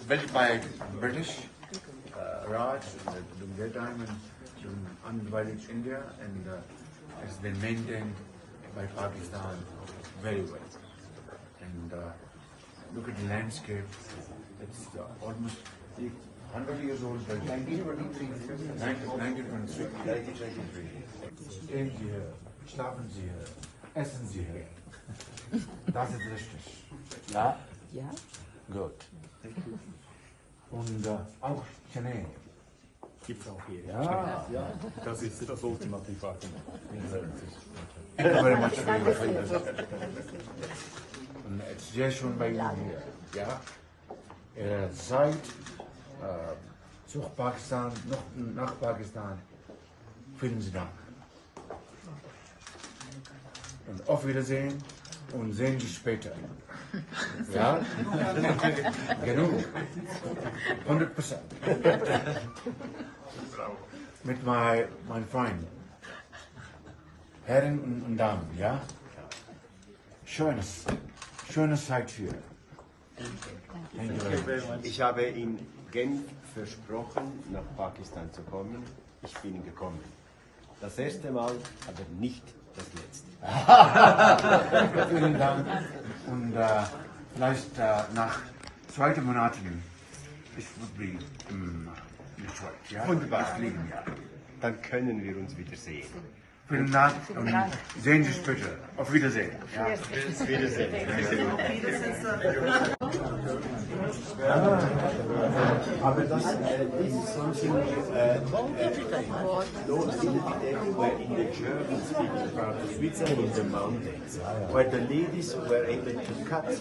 Built by British Raj, during their time in undivided India, and it's been maintained by Pakistan very well. And look at the landscape, it's almost 100 years old, but 1923. Stehen Sie hier, schlafen Sie hier, essen Sie hier. Das ist richtig. Ja? Ja? Gut. Und auch Chanel. Gibt es auch hier. Ja. Das ist das ultimative Argument. Thank you very much for your feedback. Und es ist sehr schön bei Ihnen hier. Ja? Ihre Zeit zu Pakistan, noch nach Pakistan. Vielen Dank. Und auf Wiedersehen und sehen Sie später. Ja? Genug. 100%. Mit meinen Freunden. Herren und Damen, ja? Schönes Zeit hier. Thank you very much. Ich habe in Genf versprochen, nach Pakistan zu kommen. Ich bin gekommen. Das erste Mal, aber nicht das letzte. Vielen Dank. Und vielleicht nach 2 Monaten, ich würde in Detroit. Ja? Wunderbar. Fliegen, ja. Dann können wir uns wieder sehen. Vielen Dank und sehen Sie später. Auf Wiedersehen. Ja. Wiedersehen. Aber das is something those were in the German-speaking part of Switzerland in the mountains, where the ladies were able to cut the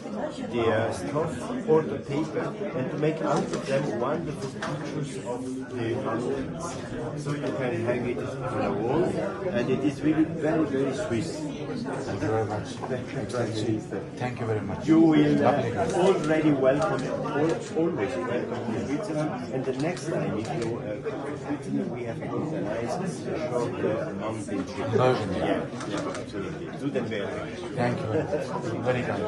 stuff or the paper and to make out of them wonderful pictures of the mountains. So you can hang it on a wall, and it is really very, very Swiss. Thank you very much. Thank you very much. You will already welcome, always welcome to Switzerland, and the next time if you come to Switzerland, we have organized a short mountain trip. Yeah, absolutely. To the very. Thank you very much. Very kind.